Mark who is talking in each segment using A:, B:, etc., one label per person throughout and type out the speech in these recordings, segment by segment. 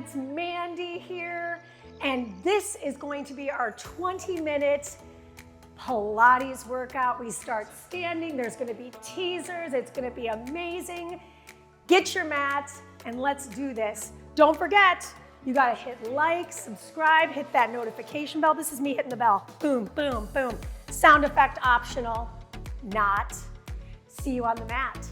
A: it's Mandee here, and this is going to be our 20-minute Pilates workout. We start standing, there's gonna be teasers, it's gonna be amazing. Get your mat and let's do this. Don't forget, you gotta hit like, subscribe, hit that notification bell. This is me hitting the bell. Boom, boom, boom. Sound effect optional, not. See you on the mat.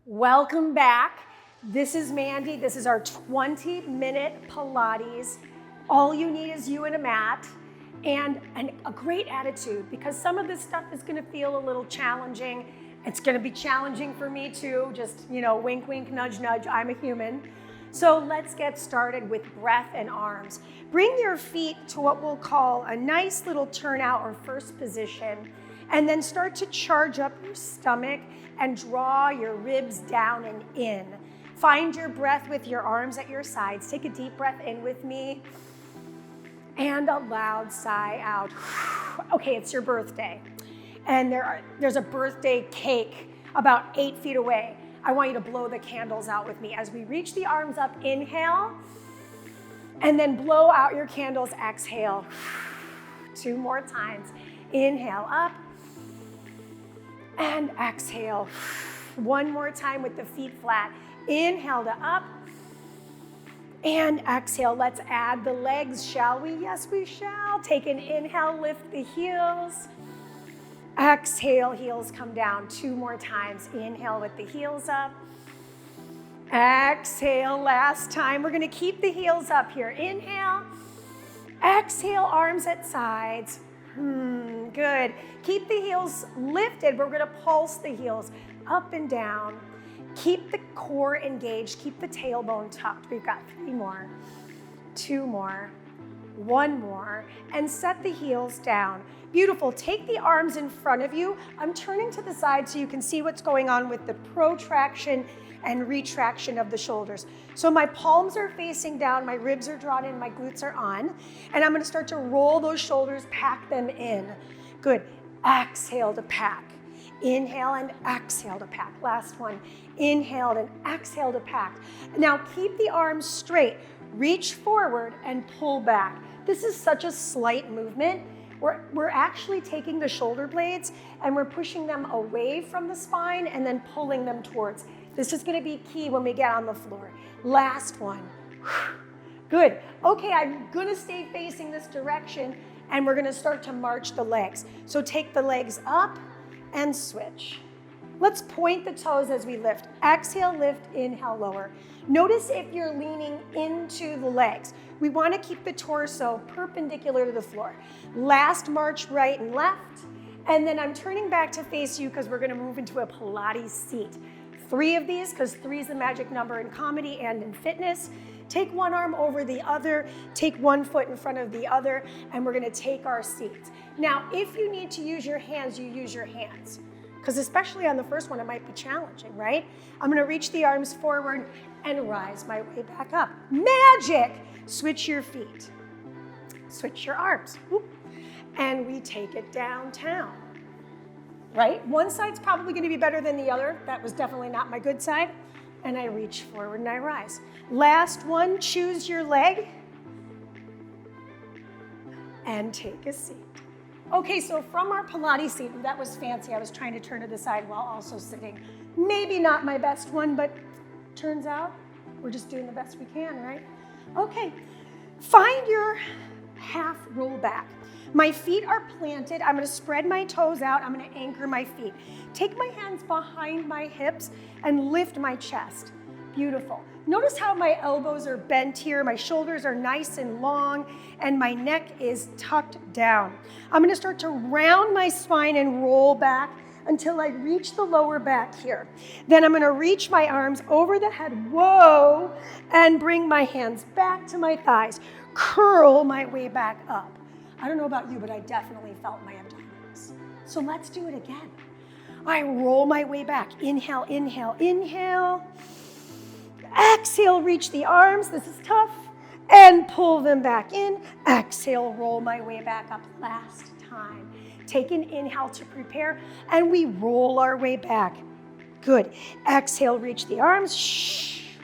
A: Welcome back. This is Mandee. This is our 20-minute Pilates. All you need is you and a mat and a great attitude, because some of this stuff is gonna feel a little challenging. It's gonna be challenging for me too. Just, wink, wink, nudge, nudge. I'm a human. So let's get started with breath and arms. Bring your feet to what we'll call a nice little turnout or first position, and then start to charge up your stomach and draw your ribs down and in. Find your breath with your arms at your sides. Take a deep breath in with me and a loud sigh out. Okay, it's your birthday, and there's a birthday cake about 8 feet away. I want you to blow the candles out with me. As we reach the arms up, inhale, and then blow out your candles, exhale. 2 more times. Inhale up, and exhale. 1 more time with the feet flat. Inhale to up, and exhale. Let's add the legs, shall we? Yes, we shall. Take an inhale, lift the heels. Exhale, heels come down. 2 more times. Inhale with the heels up. Exhale, last time. We're gonna keep the heels up here. Inhale, exhale, arms at sides. Good. Keep the heels lifted. We're gonna pulse the heels up and down. Keep the core engaged. Keep the tailbone tucked. We've got 3 more, 2 more, 1 more, and set the heels down. Beautiful. Take the arms in front of you. I'm turning to the side so you can see what's going on with the protraction and retraction of the shoulders. So my palms are facing down, my ribs are drawn in, my glutes are on, and I'm gonna start to roll those shoulders, pack them in. Good. Exhale to pack. Inhale and exhale to pack. Last one. Inhale and exhale to pack. Now keep the arms straight. Reach forward and pull back. This is such a slight movement. We're actually taking the shoulder blades and we're pushing them away from the spine and then pulling them towards. This is gonna be key when we get on the floor. Last one. Good. Okay, I'm gonna stay facing this direction and we're gonna start to march the legs. So take the legs up and switch. Let's point the toes as we lift. Exhale, lift, inhale, lower. Notice if you're leaning into the legs. We want to keep the torso perpendicular to the floor. Last march, right and left. And then I'm turning back to face you because we're going to move into a Pilates seat. 3 of these, because 3 is the magic number in comedy and in fitness. Take one arm over the other, take 1 foot in front of the other, and we're gonna take our seats. Now, if you need to use your hands, you use your hands, because especially on the first one, it might be challenging, right? I'm gonna reach the arms forward and rise my way back up. Magic! Switch your feet, switch your arms, and we take it downtown, right? One side's probably gonna be better than the other. That was definitely not my good side. And I reach forward and I rise. Last one, choose your leg and take a seat. Okay, so from our Pilates seat, that was fancy. I was trying to turn to the side while also sitting. Maybe not my best one, but turns out we're just doing the best we can, right? Okay, find your half roll back. My feet are planted. I'm gonna spread my toes out. I'm gonna anchor my feet. Take my hands behind my hips and lift my chest. Beautiful. Notice how my elbows are bent here. My shoulders are nice and long and my neck is tucked down. I'm gonna start to round my spine and roll back until I reach the lower back here. Then I'm gonna reach my arms over the head, whoa, and bring my hands back to my thighs. Curl my way back up. I don't know about you, but I definitely felt my abdominals. So let's do it again. I roll my way back. Inhale, inhale, inhale. Exhale, reach the arms. This is tough. And pull them back in. Exhale, roll my way back up. Last time. Take an inhale to prepare, and we roll our way back. Good. Exhale, reach the arms. Shh.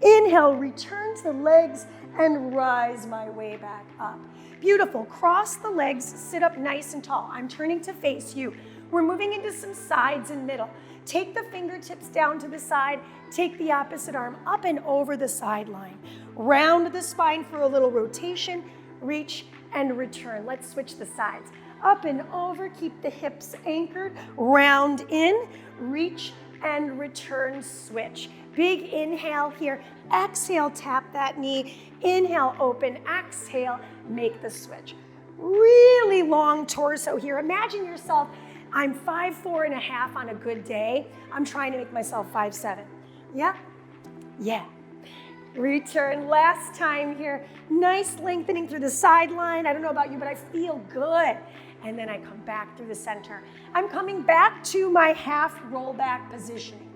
A: Inhale, return to the legs and rise my way back up. Beautiful. Cross the legs, sit up nice and tall. I'm turning to face you. We're moving into some sides and middle. Take the fingertips down to the side. Take the opposite arm up and over the sideline. Round the spine for a little rotation. Reach and return. Let's switch the sides. Up and over, keep the hips anchored. Round in, reach and return, switch. Big inhale here. Exhale, tap that knee. Inhale, open. Exhale, make the switch. Really long torso here. Imagine yourself, I'm 5'4.5" on a good day. I'm trying to make myself 5'7". Yeah? Yeah. Return, last time here. Nice lengthening through the sideline. I don't know about you, but I feel good. And then I come back through the center. I'm coming back to my half roll back positioning.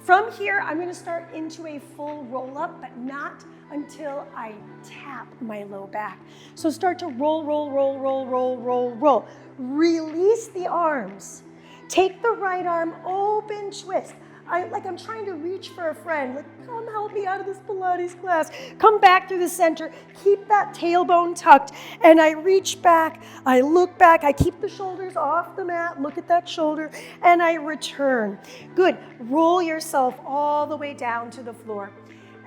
A: From here, I'm gonna start into a full roll up, but not until I tap my low back. So start to roll, roll, roll, roll, roll, roll, roll. Release the arms. Take the right arm, open twist. I'm trying to reach for a friend. Like, come help me out of this Pilates class. Come back through the center. Keep that tailbone tucked. And I reach back. I look back. I keep the shoulders off the mat. Look at that shoulder. And I return. Good. Roll yourself all the way down to the floor.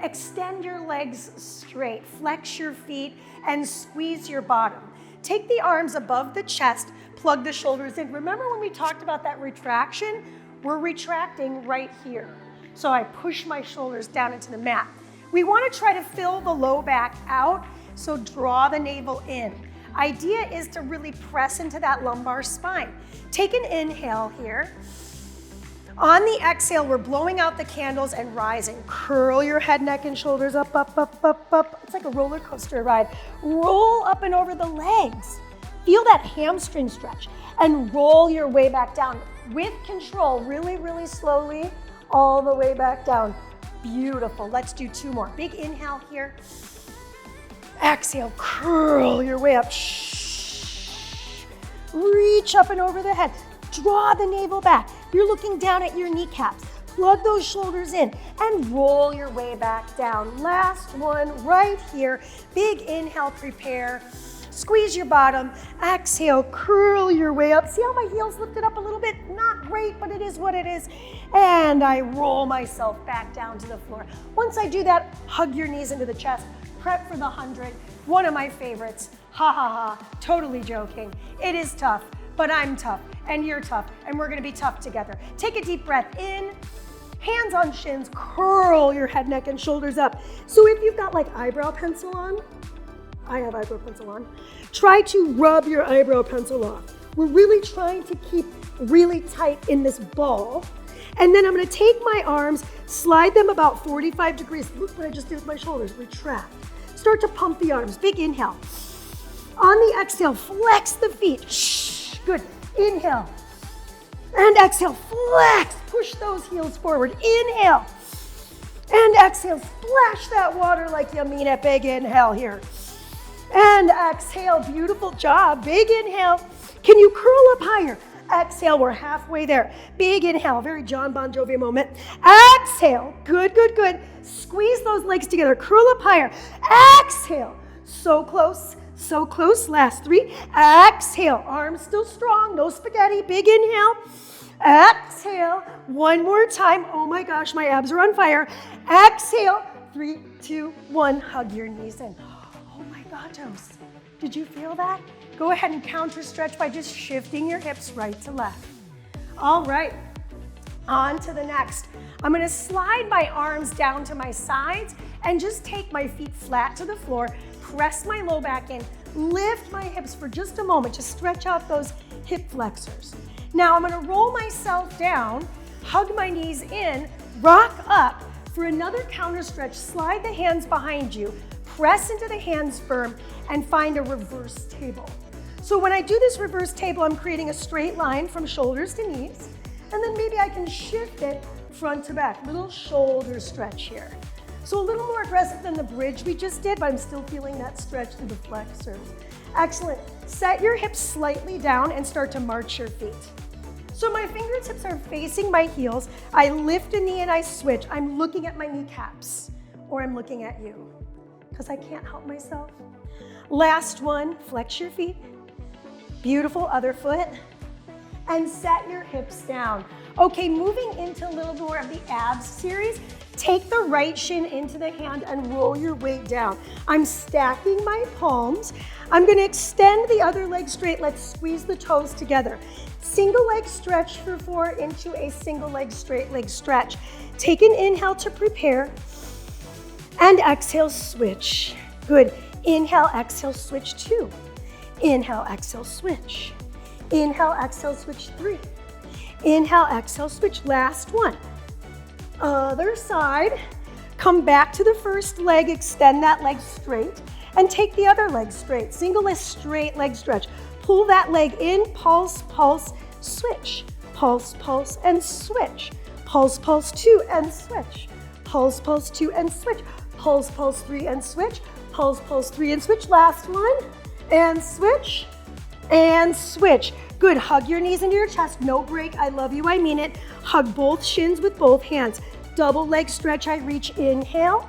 A: Extend your legs straight. Flex your feet and squeeze your bottom. Take the arms above the chest. Plug the shoulders in. Remember when we talked about that retraction? We're retracting right here. So I push my shoulders down into the mat. We want to try to fill the low back out, so draw the navel in. Idea is to really press into that lumbar spine. Take an inhale here. On the exhale, we're blowing out the candles and rising. Curl your head, neck, and shoulders up, up, up, up, up. It's like a roller coaster ride. Roll up and over the legs. Feel that hamstring stretch and roll your way back down with control, really, really slowly, all the way back down. Beautiful. Let's do 2 more. Big inhale here. Exhale, curl your way up. Shh. Reach up and over the head. Draw the navel back. You're looking down at your kneecaps. Plug those shoulders in and roll your way back down. Last one right here. Big inhale, prepare. Squeeze your bottom, exhale, curl your way up. See how my heels lifted up a little bit? Not great, but it is what it is. And I roll myself back down to the floor. Once I do that, hug your knees into the chest. Prep for the 100. One of my favorites. Ha ha ha, totally joking. It is tough, but I'm tough, and you're tough, and we're gonna be tough together. Take a deep breath in. Hands on shins, curl your head, neck, and shoulders up. So if you've got like eyebrow pencil on, I have eyebrow pencil on. Try to rub your eyebrow pencil off. We're really trying to keep really tight in this ball. And then I'm gonna take my arms, slide them about 45 degrees. Look what I just did with my shoulders, retract. Start to pump the arms, big inhale. On the exhale, flex the feet. Shh, good, inhale. And exhale, flex, push those heels forward. Inhale, and exhale, splash that water like you mean it. Big inhale here. And exhale, beautiful job. Big inhale. Can you curl up higher? Exhale, we're halfway there. Big inhale, very John Bon Jovi moment. Exhale, good, good, good. Squeeze those legs together, curl up higher. Exhale, so close, so close. Last 3. Exhale, arms still strong, no spaghetti. Big inhale. Exhale, one more time. Oh my gosh, my abs are on fire. Exhale, 3, 2, 1. Hug your knees in. Oh my gatos. Did you feel that? Go ahead and counter stretch by just shifting your hips right to left. All right, on to the next. I'm gonna slide my arms down to my sides and just take my feet flat to the floor, press my low back in, lift my hips for just a moment, just stretch out those hip flexors. Now I'm gonna roll myself down, hug my knees in, rock up. For another counter stretch, slide the hands behind you, press into the hands firm, and find a reverse table. So when I do this reverse table, I'm creating a straight line from shoulders to knees, and then maybe I can shift it front to back, little shoulder stretch here. So a little more aggressive than the bridge we just did, but I'm still feeling that stretch through the flexors. Excellent. Set your hips slightly down and start to march your feet. So my fingertips are facing my heels. I lift a knee and I switch. I'm looking at my kneecaps, or I'm looking at you, because I can't help myself. Last one, flex your feet. Beautiful, other foot. And set your hips down. Okay, moving into a little more of the abs series. Take the right shin into the hand and roll your weight down. I'm stacking my palms. I'm gonna extend the other leg straight. Let's squeeze the toes together. Single leg stretch for 4 into a single leg straight leg stretch. Take an inhale to prepare. And exhale, switch. Good. Inhale, exhale, switch 2. Inhale, exhale, switch. Inhale, exhale, switch 3. Inhale, exhale, switch. Last one. Other side. Come back to the first leg, extend that leg straight, and take the other leg straight. Single leg straight leg stretch. Pull that leg in, pulse, pulse, switch. Pulse, pulse, and switch. Pulse, pulse, 2, and switch. Pulse, pulse, 2, and switch. Pulse, pulse, 3, and switch. Pulse, pulse, 3, and switch. Last one. And switch. And switch. Good. Hug your knees into your chest. No break. I love you. I mean it. Hug both shins with both hands. Double leg stretch. I reach. Inhale.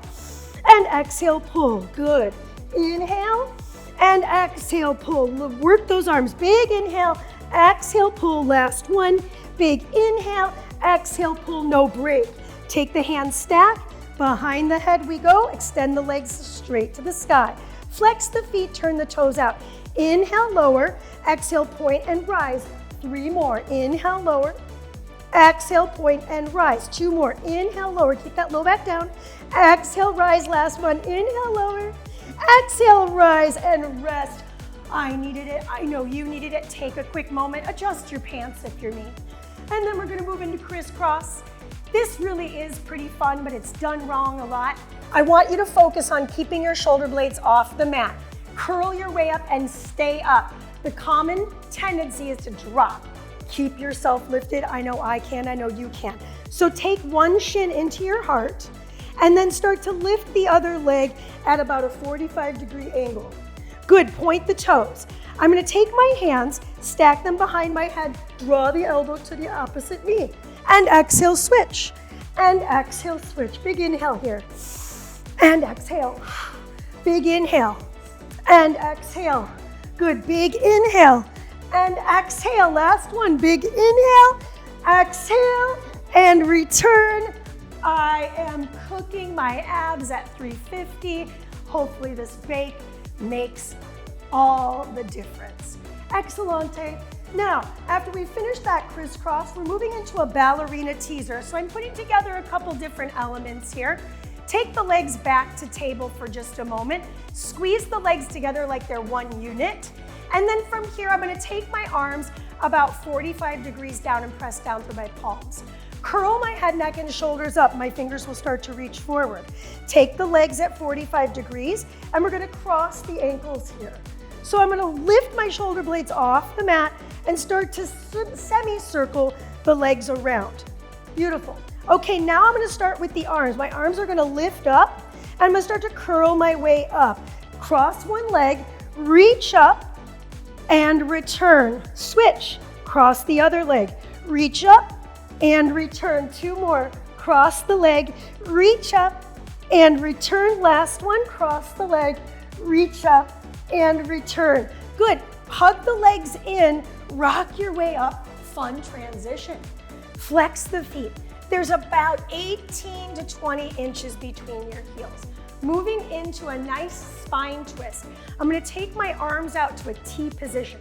A: And exhale. Pull. Good. Inhale. And exhale, pull. Work those arms. Big inhale, exhale, pull. Last one. Big inhale, exhale, pull. No break. Take the hands stack. Behind the head we go. Extend the legs straight to the sky. Flex the feet, turn the toes out. Inhale, lower. Exhale, point and rise. 3 more. Inhale, lower. Exhale, point and rise. 2 more. Inhale, lower. Keep that low back down. Exhale, rise. Last one. Inhale, lower. Exhale, rise and rest. I needed it. I know you needed it. Take a quick moment. Adjust your pants if you're me. And then we're going to move into Criss Cross. This really is pretty fun, but it's done wrong a lot. I want you to focus on keeping your shoulder blades off the mat. Curl your way up and stay up. The common tendency is to drop. Keep yourself lifted. I know I can. I know you can. So take one shin into your heart, and then start to lift the other leg at about a 45-degree angle. Good, point the toes. I'm gonna take my hands, stack them behind my head, draw the elbow to the opposite knee, and exhale, switch. And exhale, switch. Big inhale here. And exhale. Big inhale. And exhale. Good, big inhale. And exhale, last one. Big inhale, exhale, and return. I am cooking my abs at 350. Hopefully this bake makes all the difference. Excellente. Now, after we finish that Criss Cross, we're moving into a ballerina teaser. So I'm putting together a couple different elements here. Take the legs back to table for just a moment. Squeeze the legs together like they're one unit. And then from here, I'm gonna take my arms about 45 degrees down and press down through my palms. Curl my head, neck, and shoulders up. My fingers will start to reach forward. Take the legs at 45 degrees, and we're gonna cross the ankles here. So I'm gonna lift my shoulder blades off the mat and start to semicircle the legs around. Beautiful. Okay, now I'm gonna start with the arms. My arms are gonna lift up, and I'm gonna start to curl my way up. Cross one leg, reach up, and return. Switch. Cross the other leg. Reach up, and return. 2 more. Cross the leg, reach up, and return. Last one, cross the leg, reach up, and return. Good. Hug the legs in, rock your way up. Fun transition. Flex the feet. There's about 18 to 20 inches between your heels. Moving into a nice spine twist. I'm gonna take my arms out to a T position.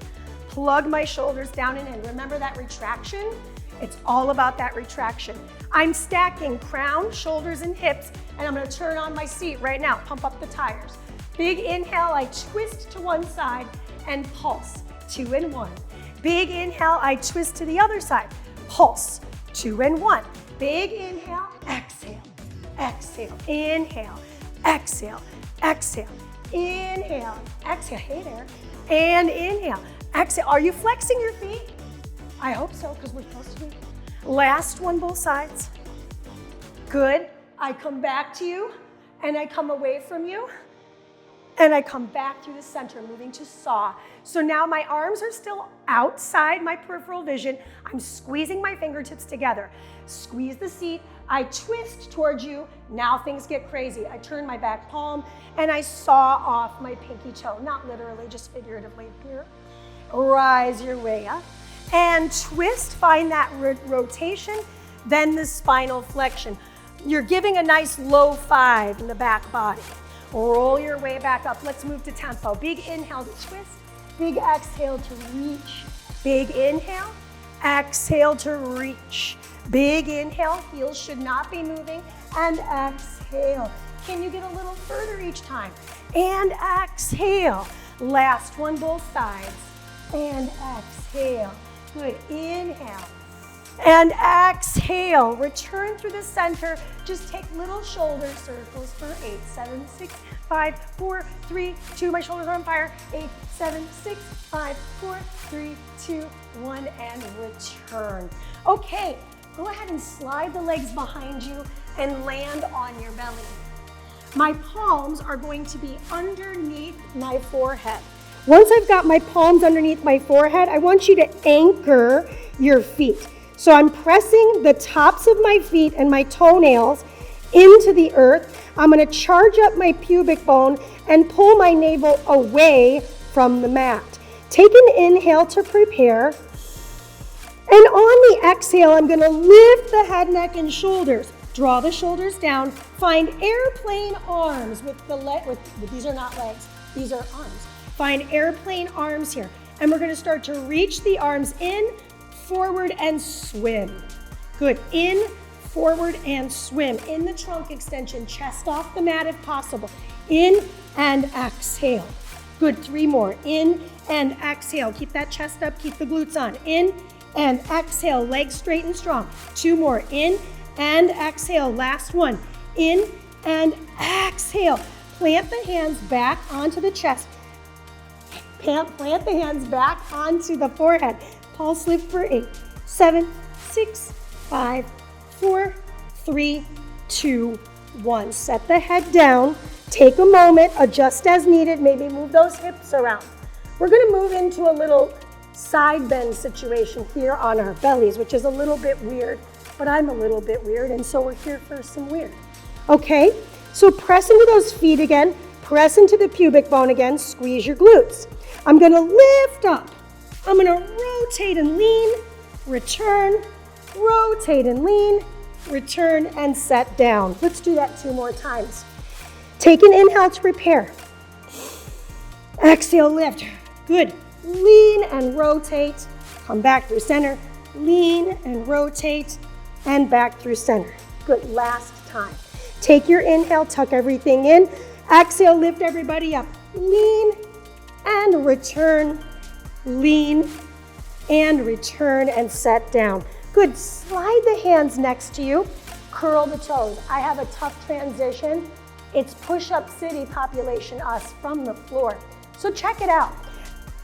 A: Plug my shoulders down and in. Remember that retraction? It's all about that retraction. I'm stacking crown, shoulders, and hips, and I'm gonna turn on my seat right now. Pump up the tires. Big inhale, I twist to one side and pulse. 2 and 1. Big inhale, I twist to the other side. Pulse. 2 and 1. Big inhale, exhale, exhale, inhale, exhale, exhale, inhale, exhale. Hey there. And inhale, exhale. Are you flexing your feet? I hope so, because we're supposed to be. Last one, both sides. Good. I come back to you, and I come away from you. and I come back through the center, moving to saw. So now my arms are still outside my peripheral vision. I'm squeezing my fingertips together. Squeeze the seat, I twist towards you. Now things get crazy. I turn my back palm and I saw off my pinky toe. Not literally, just figuratively here. Rise your way up and twist, find that rotation, then the spinal flexion. You're giving a nice low 5 in the back body. Roll your way back up. Let's move to tempo. Big inhale to twist. Big exhale to reach. Big inhale. Exhale to reach. Big inhale. Heels should not be moving. And exhale. Can you get a little further each time? And exhale. Last one, both sides. And exhale. Good. Inhale. And exhale, return through the center. Just take little shoulder circles for 8, 7, 6, 5, 4, 3, 2. My shoulders are on fire. 8, 7, 6, 5, 4, 3, 2, 1, and return. Okay, go ahead and slide the legs behind you and land on your belly. My palms are going to be underneath my forehead. Once I've got my palms underneath my forehead, I want you to anchor your feet. So I'm pressing the tops of my feet and my toenails into the earth. I'm going to charge up my pubic bone and pull my navel away from the mat. Take an inhale to prepare. And on the exhale, I'm going to lift the head, neck, and shoulders. Draw the shoulders down. Find airplane arms with the these are not legs, these are arms. Find airplane arms here. And we're going to start to reach the arms in, forward, and swim. Good. In, forward, and swim. In the trunk extension, chest off the mat if possible. In and exhale. Good. 3 more. In and exhale. Keep that chest up. Keep the glutes on. In and exhale. Legs straight and strong. 2 more. In and exhale. Last one. In and exhale. Plant the hands back onto the chest. Plant the hands back onto the forehead. Pulse lift for 8, 7, 6, 5, 4, 3, 2, 1. Set the head down. Take a moment, adjust as needed. Maybe move those hips around. We're going to move into a little side bend situation here on our bellies, which is a little bit weird, but I'm a little bit weird, and so we're here for some weird. Okay, so press into those feet again. Press into the pubic bone again. Squeeze your glutes. I'm going to lift up. I'm going to rotate and lean, return, rotate and lean, return, and set down. Let's do that 2 more times. Take an inhale to prepare. Exhale, lift. Good. Lean and rotate. Come back through center. Lean and rotate, and back through center. Good. Last time. Take your inhale, tuck everything in. Exhale, lift everybody up. Lean and return. Lean and return and set down. Good. Slide the hands next to you. Curl the toes. I have a tough transition. It's push-up city population us from the floor. So check it out.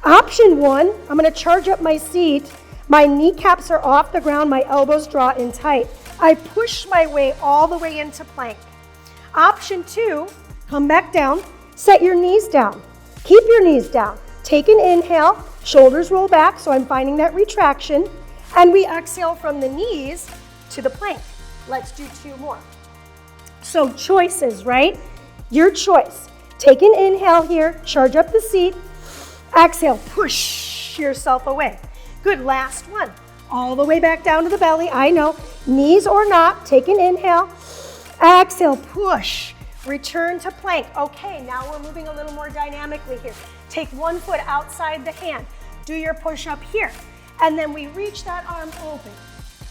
A: Option 1, I'm going to charge up my seat. My kneecaps are off the ground. My elbows draw in tight. I push my way all the way into plank. Option 2, come back down. Set your knees down. Keep your knees down. Take an inhale. Shoulders roll back, so I'm finding that retraction. And we exhale from the knees to the plank. Let's do 2 more. So choices, right? Your choice. Take an inhale here. Charge up the seat. Exhale. Push yourself away. Good. Last one. All the way back down to the belly. I know. Knees or not. Take an inhale. Exhale. Push. Return to plank. Okay, now we're moving a little more dynamically here. Take 1 foot outside the hand. Do your push-up here. And then we reach that arm open.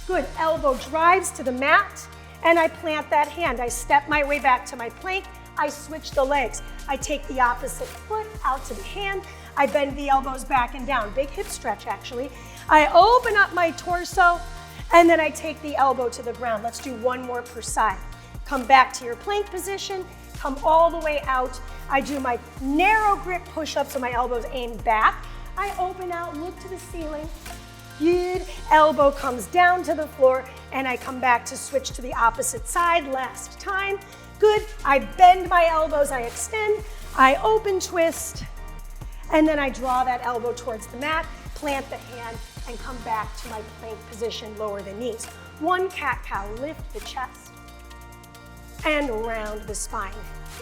A: Good. Elbow drives to the mat, and I plant that hand. I step my way back to my plank. I switch the legs. I take the opposite foot out to the hand. I bend the elbows back and down. Big hip stretch, actually. I open up my torso, and then I take the elbow to the ground. Let's do 1 more per side. Come back to your plank position. Come all the way out. I do my narrow grip push-up so my elbows aim back. I open out, look to the ceiling. Good. Elbow comes down to the floor, and I come back to switch to the opposite side. Last time. Good. I bend my elbows, I extend, I open twist, and then I draw that elbow towards the mat, plant the hand, and come back to my plank position, lower the knees. One cat-cow, lift the chest, and round the spine.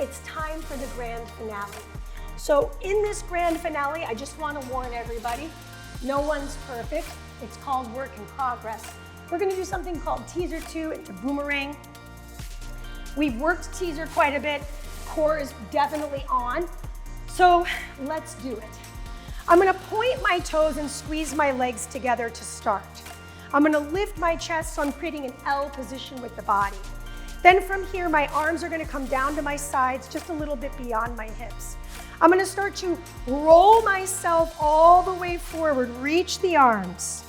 A: It's time for the grand finale. So in this grand finale, I just want to warn everybody, no one's perfect. It's called work in progress. We're going to do something called teaser 2. It's a boomerang. We've worked teaser quite a bit. Core is definitely on. So let's do it. I'm going to point my toes and squeeze my legs together to start. I'm going to lift my chest, so I'm creating an L position with the body. Then from here, my arms are going to come down to my sides, just a little bit beyond my hips. I'm going to start to roll myself all the way forward, reach the arms.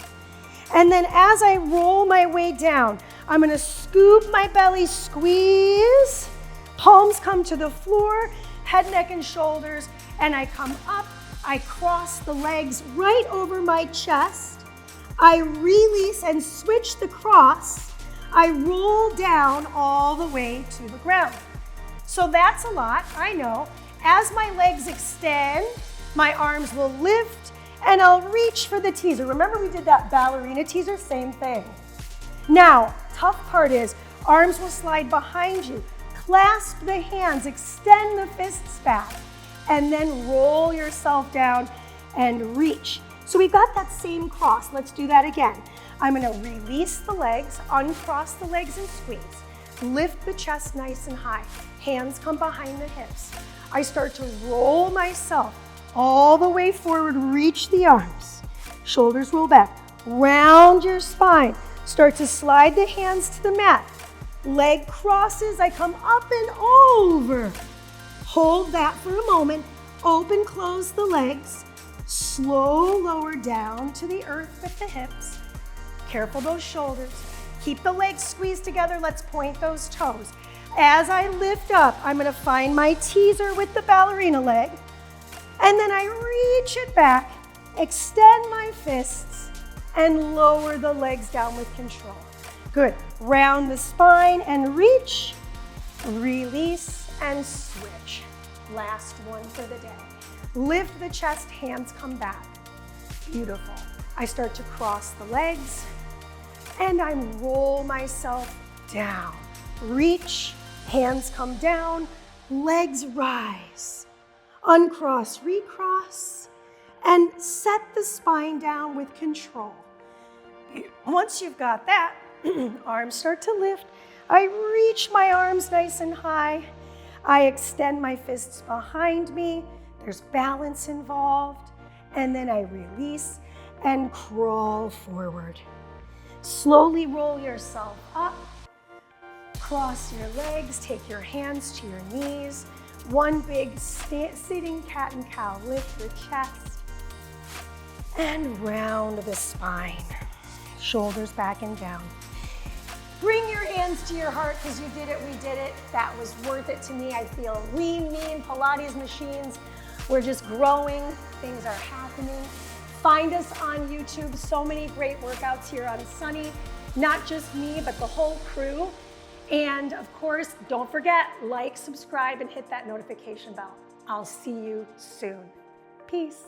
A: And then as I roll my way down, I'm going to scoop my belly, squeeze, palms come to the floor, head, neck, and shoulders, and I come up, I cross the legs right over my chest, I release and switch the cross, I roll down all the way to the ground. So that's a lot, I know. As my legs extend, my arms will lift and I'll reach for the teaser. Remember we did that ballerina teaser? Same thing. Now, tough part is arms will slide behind you. Clasp the hands, extend the fists back, and then roll yourself down and reach. So we've got that same cross. Let's do that again. I'm gonna release the legs, uncross the legs and squeeze. Lift the chest nice and high. Hands come behind the hips. I start to roll myself all the way forward, reach the arms. Shoulders roll back, round your spine. Start to slide the hands to the mat. Leg crosses, I come up and over. Hold that for a moment. Open, close the legs. Slow lower down to the earth with the hips. Careful those shoulders. Keep the legs squeezed together. Let's point those toes. As I lift up, I'm gonna find my teaser with the ballerina leg. And then I reach it back, extend my fists, and lower the legs down with control. Good. Round the spine and reach, release, and switch. Last one for the day. Lift the chest, hands come back. Beautiful. I start to cross the legs, and I roll myself down. Reach, hands come down, legs rise. Uncross, recross, and set the spine down with control. Once you've got that, arms start to lift. I reach my arms nice and high. I extend my fists behind me. There's balance involved. And then I release and crawl forward. Slowly roll yourself up. Cross your legs, take your hands to your knees. One big sitting cat and cow. Lift the chest and round the spine. Shoulders back and down. Bring your hands to your heart because you did it, we did it. That was worth it to me. I feel lean, mean, Pilates machines. We're just growing. Things are happening. Find us on YouTube. So many great workouts here on Sunny. Not just me, but the whole crew. And of course, don't forget, like, subscribe, and hit that notification bell. I'll see you soon. Peace.